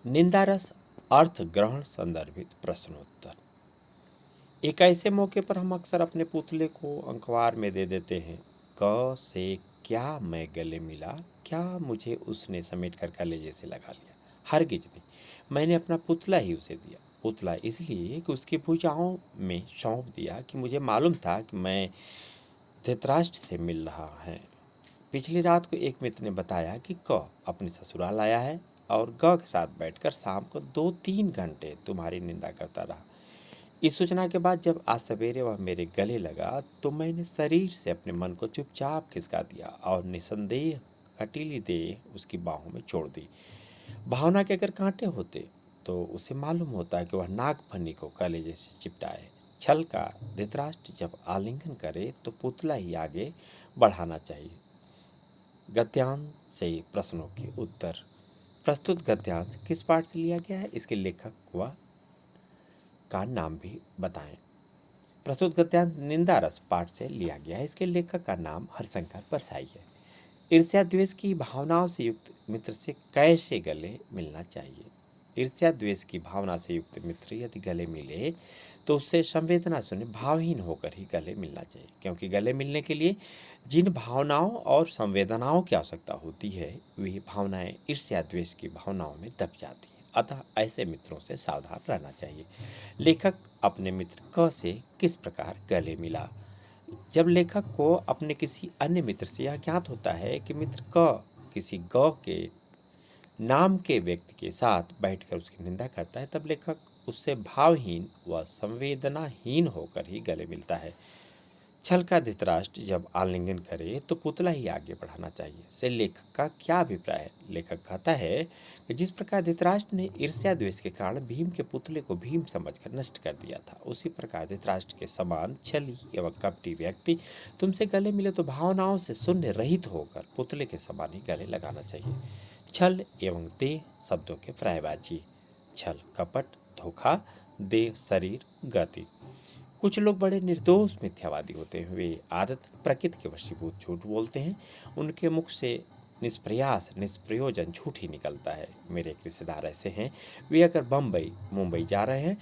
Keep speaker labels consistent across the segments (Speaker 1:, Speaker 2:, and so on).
Speaker 1: निंदारस अर्थ ग्रहण संदर्भित प्रश्नोत्तर। एक ऐसे मौके पर हम अक्सर अपने पुतले को अखबार में दे देते हैं। क से क्या मैं गले मिला, क्या मुझे उसने समेट कर कलेजे से लगा लिया। हरगिज नहीं, मैंने अपना पुतला ही उसे दिया। पुतला इसलिए कि उसकी भुजाओं में सौंप दिया कि मुझे मालूम था कि मैं धृतराष्ट्र से मिल रहा है। पिछली रात को एक मित्र ने बताया कि क अपने ससुराल आया है और ग के साथ बैठकर शाम को 2-3 घंटे तुम्हारी निंदा करता रहा। इस सूचना के बाद जब आज सवेरे वह मेरे गले लगा तो मैंने शरीर से अपने मन को चुपचाप खिसका दिया और निसंदेह हटीली देह उसकी बाहों में छोड़ दी। भावना के अगर कांटे होते तो उसे मालूम होता है कि वह नागफनी को कलेजे से चिपटाए। छल का धृतराष्ट्र जब आलिंगन करे तो पुतला ही आगे बढ़ाना चाहिए। गद्यांश से प्रश्नों के उत्तर। प्रस्तुत गद्यांश किस पाठ से लिया गया है, इसके लेखक व का नाम भी बताएं। प्रस्तुत गद्यांश निंदा रस पाठ से लिया गया है, इसके लेखक का नाम हरिशंकर परसाई है। ईर्ष्या द्वेष की भावनाओं से युक्त मित्र से कैसे गले मिलना चाहिए। ईर्ष्या द्वेष की भावना से युक्त मित्र यदि गले मिले तो उससे संवेदना शून्य भावहीन होकर ही गले मिलना चाहिए, क्योंकि गले मिलने के लिए जिन भावनाओं और संवेदनाओं की आवश्यकता होती है वही भावनाएं ईर्ष्या द्वेष की भावनाओं में दब जाती हैं। अतः ऐसे मित्रों से सावधान रहना चाहिए। लेखक अपने मित्र क से किस प्रकार गले मिला। जब लेखक को अपने किसी अन्य मित्र से यह ज्ञात होता है कि मित्र क किसी ग के नाम के व्यक्ति के साथ बैठकर उसकी निंदा करता है, तब लेखक उससे भावहीन व संवेदनाहीन होकर ही गले मिलता है। छल का धृतराष्ट्र जब आलिंगन करे तो पुतला ही आगे बढ़ाना चाहिए से लेखक का क्या अभिप्राय है। लेखक कहता है कि जिस प्रकार धृतराष्ट्र ने ईर्ष्या द्वेष के कारण भीम के पुतले को भीम समझकर नष्ट कर दिया था, उसी प्रकार धृतराष्ट्र के समान छली एवं कपटी व्यक्ति तुमसे गले मिले तो भावनाओं से शून्य रहित होकर पुतले के समान ही गले लगाना चाहिए। छल एवं देह शब्दों के पर्यायवाची। छल कपट, धोखा, देह शरीर, गति। कुछ लोग बड़े निर्दोष मिथ्यावादी होते हैं। वे आदत प्रकृति के वशीभूत झूठ बोलते हैं। उनके मुख से निष्प्रयास निष्प्रयोजन झूठ ही निकलता है। मेरे एक रिश्तेदार ऐसे हैं, वे अगर बम्बई मुंबई जा रहे हैं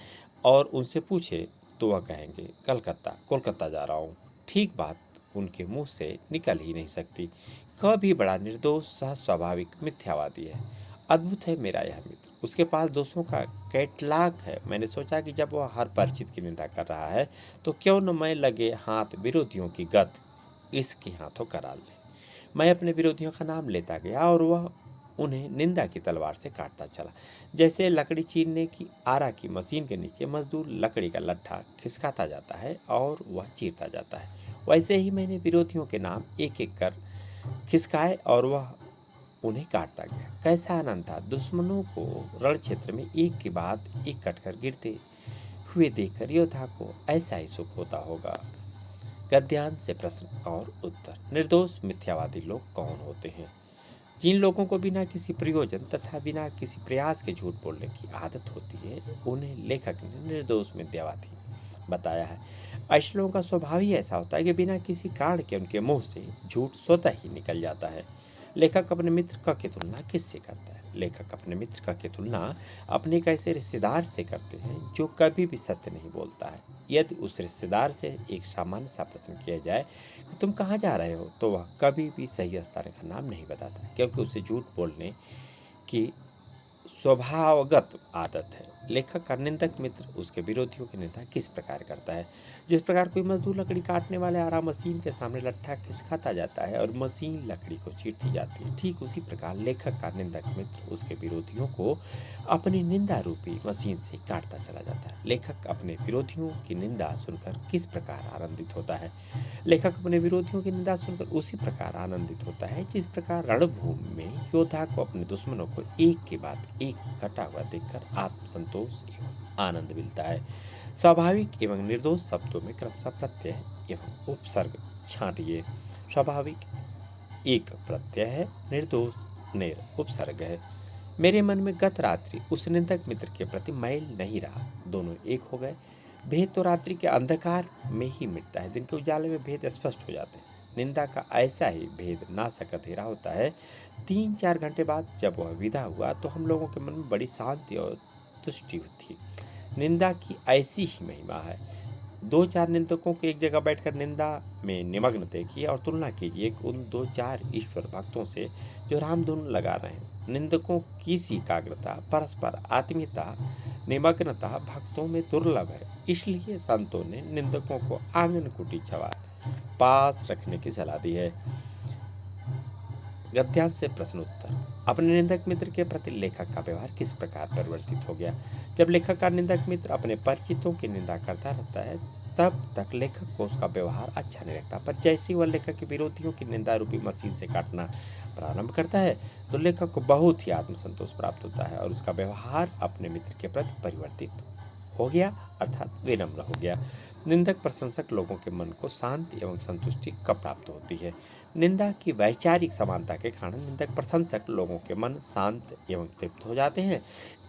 Speaker 1: और उनसे पूछे तो वह कहेंगे कलकत्ता कोलकाता जा रहा हूँ। ठीक बात उनके मुंह से निकल ही नहीं सकती। कभी बड़ा निर्दोष सह स्वाभाविक मिथ्यावादी है। अद्भुत है मेरा यह मित्र, उसके पास दोषों का कैटलॉग है। मैंने सोचा कि जब वह हर परिचित की निंदा कर रहा है तो क्यों न मैं लगे हाथ विरोधियों की गत इसके हाथों करा ले। मैं अपने विरोधियों का नाम लेता गया और वह उन्हें निंदा की तलवार से काटता चला। जैसे लकड़ी चीरने की आरा की मशीन के नीचे मजदूर लकड़ी का लट्ठा खिसकाता जाता है और वह चीरता जाता है, वैसे ही मैंने विरोधियों के नाम एक एक कर खिसकाए और वह उन्हें काटता गया। कैसा आनंद था दुश्मनों को रण क्षेत्र में एक के बाद एक कटकर गिरते हुए देखकर योद्धा को ऐसा ही सुख होता होगा। गद्यांश से प्रश्न और उत्तर। निर्दोष मिथ्यावादी लोग कौन होते हैं। जिन लोगों को बिना किसी प्रयोजन तथा बिना किसी प्रयास के झूठ बोलने की आदत होती है उन्हें लेखक ने निर्दोष मिथ्यावादी बताया है। ऐसे लोगों का स्वभाव ही ऐसा होता है कि बिना किसी कारण के उनके मुंह से झूठ स्वतः ही निकल जाता है। लेखक अपने मित्र क की तुलना किससे करता है। लेखक अपने मित्र क की तुलना अपने एक ऐसे रिश्तेदार से करते हैं जो कभी भी सत्य नहीं बोलता है। यदि उस रिश्तेदार से एक सामान्य सा प्रश्न किया जाए कि तुम कहाँ जा रहे हो, तो वह कभी भी सही स्थान का नाम नहीं बताता, क्योंकि उसे झूठ बोलने की स्वभावगत आदत है। लेखक का निंदक मित्र उसके विरोधियों की निंदा किस प्रकार करता है। जिस प्रकार कोई मजदूर लकड़ी काटने वाले आरा मशीन के सामने लट्ठा खिसकाता जाता है और मशीन लकड़ी को चीरती जाती है, ठीक उसी प्रकार लेखक का निंदक मित्र उसके विरोधियों को अपनी निंदा रूपी मशीन से काटता चला जाता है। लेखक अपने विरोधियों की निंदा सुनकर किस प्रकार आनंदित होता है। लेखक अपने विरोधियों की निंदा सुनकर उसी प्रकार आनंदित होता है जिस प्रकार रणभूमि में योद्धा को अपने दुश्मनों को एक के बाद एक कटा हुआ देखकर आत्मसंतोष एवं आनंद मिलता है। स्वाभाविक एवं निर्दोष शब्दों में क्रमशः प्रत्यय एवं उपसर्ग छांटिए। स्वाभाविक एक प्रत्यय है, निर्दोष नेर उपसर्ग है। मेरे मन में गत रात्रि उस निंदक मित्र के प्रति मैल नहीं रहा, दोनों एक हो गए। भेद तो रात्रि के अंधकार में ही मिटता है, दिन के उजाले में भेद स्पष्ट हो जाते हैं। निंदा का ऐसा ही भेद ना सकत हेरा होता है 3-4 घंटे बाद जब वह विदा हुआ तो हम लोगों के मन में बड़ी शांति और तुष्टि थी। निंदा की ऐसी ही महिमा है। 2-4 निंदकों को एक जगह बैठकर निंदा में निमग्न देखिए और तुलना कीजिए कि उन 2-4 ईश्वर भक्तों से जो रामधुन लगा रहे हैं। निंदकों की एकाग्रता, परस्पर आत्मीयता, निमग्नता भक्तों में दुर्लभ है। इसलिए संतों ने निंदकों को आंगन कुटी छवा पास रखने की सलाह दी है। गद्यांश से प्रश्न उत्तर। अपने निंदक मित्र के प्रति लेखक का व्यवहार किस प्रकार परिवर्तित हो गया? जब लेखक का निंदक मित्र अपने परिचितों की निंदा करता रहता है तब तक लेखक को उसका व्यवहार अच्छा नहीं लगता, पर जैसे ही वह लेखक के विरोधियों की निंदा रूपी मशीन से काटना प्रारंभ करता है तो लेखक को बहुत ही आत्मसंतोष प्राप्त होता है और उसका व्यवहार अपने मित्र के प्रति परिवर्तित हो गया, अर्थात विनम्र हो गया। निंदक प्रशंसक लोगों के मन को शांति एवं संतुष्टि कब प्राप्त होती है? निंदा की वैचारिक समानता के कारण निंदक प्रशंसक लोगों के मन शांत एवं तृप्त हो जाते हैं।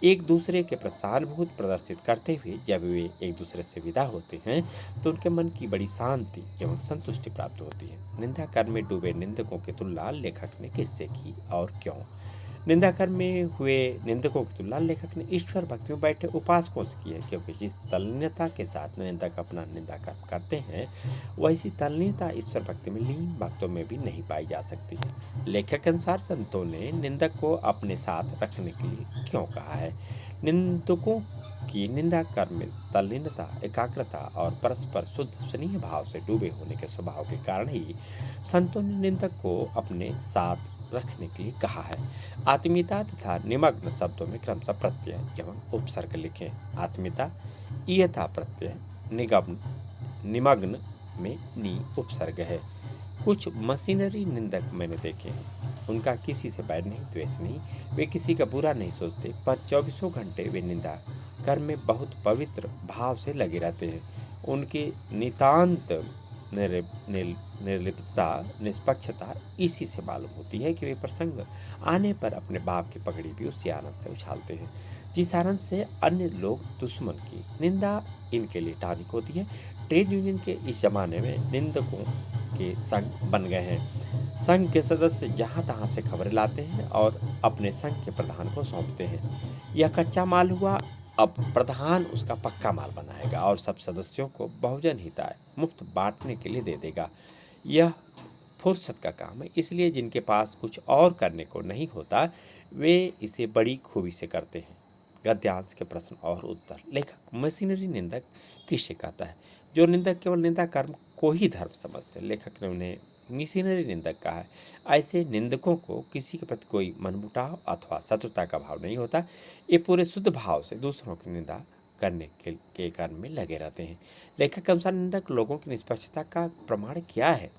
Speaker 1: एक दूसरे के प्रति सहानुभूति प्रदर्शित करते हुए जब वे एक दूसरे से विदा होते हैं तो उनके मन की बड़ी शांति एवं संतुष्टि प्राप्त होती है। निंदा कर्म में डूबे निंदकों की तुलना लेखक ने किससे की और क्यों? निंदा कर्म में हुए निंदकों की तुलना लेखक ने ईश्वर भक्ति में बैठे उपासकों से की है, क्योंकि जिस तल्लीनता के साथ निंदक अपना निंदा कर्म करते हैं वैसी तल्लीनता ईश्वर भक्ति में लीन भक्तों में भी नहीं पाई जा सकती। लेखक के अनुसार संतों ने निंदक को अपने साथ रखने के लिए क्यों कहा है? निंदकों की निंदा कर्म में तल्लीनता, एकाग्रता और परस्पर शुद्ध स्नेह भाव से डूबे होने के स्वभाव के कारण ही संतों ने निंदक को अपने साथ रखने के लिए कहा है। आत्मीयता तथा निमग्न शब्दों में क्रमशः प्रत्यय एवं उपसर्ग लिखें। आत्मीयता इयथा प्रत्यय, निगम निमग्न में नी उपसर्ग है। कुछ मशीनरी निंदक मैंने देखे हैं, उनका किसी से बैर नहीं, द्वेष नहीं, वे किसी का बुरा नहीं सोचते, पर 24 घंटे वे निंदा कर्म में बहुत पवित्र भाव से लगे रहते हैं। उनकी नितांत निर्लिप्तता, निष्पक्षता इसी से मालूम होती है कि वे प्रसंग आने पर अपने बाप की पगड़ी भी उसी आनंद से उछालते हैं जिस आनंद से अन्य लोग दुश्मन की निंदा इनके लिए टानिक होती है। ट्रेड यूनियन के इस जमाने में निंदकों के संघ बन गए हैं। संघ के सदस्य जहां तहां से खबरें लाते हैं और अपने संघ के प्रधान को सौंपते हैं। यह कच्चा माल हुआ, अब प्रधान उसका पक्का माल बनाएगा और सब सदस्यों को बहुजन हिताय मुफ्त बांटने के लिए दे देगा। यह फुर्सत का काम है, इसलिए जिनके पास कुछ और करने को नहीं होता वे इसे बड़ी खूबी से करते हैं। गद्यांश के प्रश्न और उत्तर। लेखक मशीनरी निंदक किसे कहता है? जो निंदक केवल निंदा कर्म को ही धर्म समझते, लेखक ने उन्हें मिशनरी निंदक कहा है। ऐसे निंदकों को किसी के प्रति कोई मनमुटाव अथवा शत्रुता का भाव नहीं होता। ये पूरे शुद्ध भाव से दूसरों की निंदा करने के कर्म में लगे रहते हैं। लेखक के अनुसार निंदक लोगों की निष्पक्षता का प्रमाण क्या है?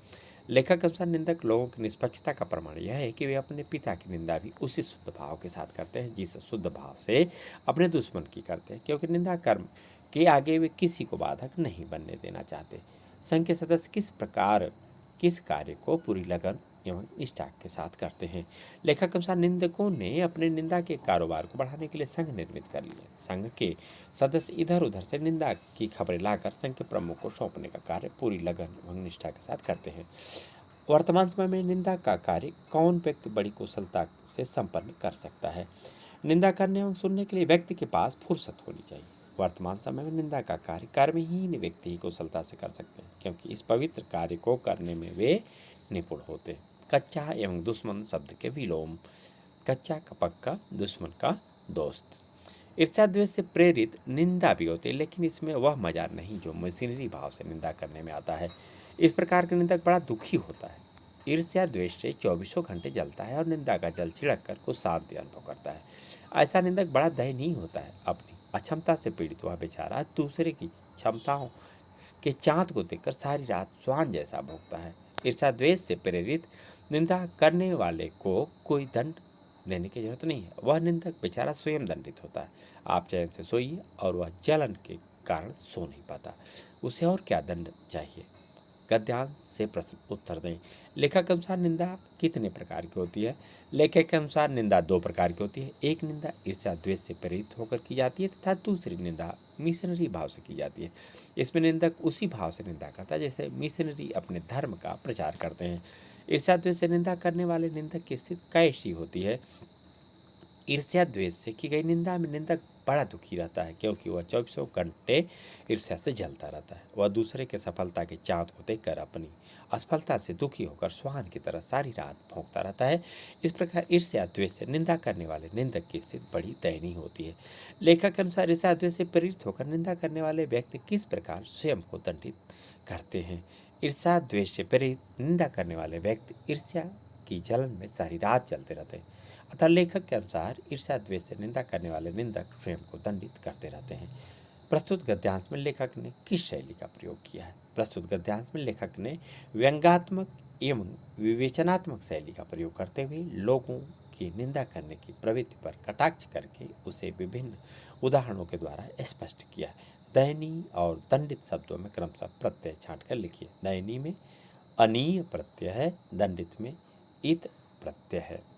Speaker 1: लेखक के अनुसार निंदक लोगों की निष्पक्षता का प्रमाण यह है कि वे अपने पिता की निंदा भी उसी शुद्ध भाव के साथ करते हैं जिस शुद्ध भाव से अपने दुश्मन की करते हैं, क्योंकि निंदा कर्म के आगे वे किसी को बाधक नहीं बनने देना चाहते। संघ के सदस्य किस प्रकार किस कार्य को पूरी लगन एवं निष्ठा के साथ करते हैं? लेखक के अनुसार निंदकों ने अपने निंदा के कारोबार को बढ़ाने के लिए संघ निर्मित कर लिया। संघ के सदस्य इधर उधर से निंदा की खबरें लाकर संघ के प्रमुख को सौंपने का कार्य पूरी लगन एवं निष्ठा के साथ करते हैं। वर्तमान समय में निंदा का कार्य कौन व्यक्ति बड़ी कुशलता से संपन्न कर सकता है? निंदा करने एवं सुनने के लिए व्यक्ति के पास फुर्सत होनी चाहिए। वर्तमान समय में निंदा का कार्य कर्महीन व्यक्ति ही कुशलता से कर सकते हैं, क्योंकि इस पवित्र कार्य को करने में वे निपुण होते हैं। कच्चा एवं दुश्मन शब्द के विलोम। कच्चा का पक्का, दुश्मन का दोस्त। ईर्ष्या द्वेष से प्रेरित निंदा भी होती है, लेकिन इसमें वह मजा नहीं जो मशीनरी भाव से निंदा करने में आता है। इस प्रकार का निंदक बड़ा दुखी होता है। ईर्ष्या द्वेष से 24 घंटे जलता है और निंदा का जल छिड़क कर कुछ शांति अनुभव करता है। ऐसा निंदक बड़ा दयनीय होता है। अपनी अक्षमता से पीड़ित हुआ बेचारा दूसरे की क्षमताओं के चाँद को देखकर सारी रात स्वान जैसा भोगता है। ईर्ष्या द्वेष से प्रेरित निंदा करने वाले को कोई दंड देने की जरूरत नहीं है। वह निंदक बेचारा स्वयं दंडित होता है। आप चैन से सोइए और वह जलन के कारण सो नहीं पाता, उसे और क्या दंड चाहिए? गद्यांश से प्रश्न उत्तर दें। लेखक के अनुसार निंदा कितने प्रकार की होती है? लेखक के अनुसार निंदा 2 प्रकार की होती है। एक निंदा ईर्ष्या द्वेष से प्रेरित होकर की जाती है तथा दूसरी निंदा मिशनरी भाव से की जाती है। इसमें निंदक उसी भाव से निंदा करता है जैसे मिशनरी अपने धर्म का प्रचार करते हैं। ईर्ष्या द्वेष से निंदा करने वाले निंदक की स्थिति कैसी होती है? ईर्ष्या द्वेष से की गई निंदा में निंदक बड़ा दुखी रहता है, क्योंकि वह चौबीसों घंटे ईर्ष्या से जलता रहता है। वह दूसरे के सफलता की चाहत को देखकर अपनी असफलता से दुखी होकर स्वान की तरह सारी रात भौंकता रहता है। इस प्रकार ईर्ष्या द्वेष से निंदा करने वाले निंदक की स्थिति बड़ी दयनीय होती है। लेखक के अनुसार ईर्ष्या द्वेष से प्रेरित होकर निंदा करने वाले व्यक्ति किस प्रकार स्वयं को दंडित करते हैं? ईर्ष्या द्वेष से प्रेरित निंदा करने वाले व्यक्ति ईर्ष्या की जलन में सारी रात जलते रहते हैं। अतः लेखक के अनुसार ईर्ष्या द्वेष से निंदा करने वाले निंदक स्वयं को दंडित करते रहते हैं। प्रस्तुत गद्यांश में लेखक ने किस शैली का प्रयोग किया है? प्रस्तुत गद्यांश में लेखक ने व्यंग्यात्मक एवं विवेचनात्मक शैली का प्रयोग करते हुए लोगों की निंदा करने की प्रवृत्ति पर कटाक्ष करके उसे विभिन्न उदाहरणों के द्वारा स्पष्ट किया है। दयनीय और दंडित शब्दों में क्रमशः प्रत्यय छांट कर लिखिए। दयनीय में अनीय प्रत्यय है, दंडित में इत प्रत्यय है।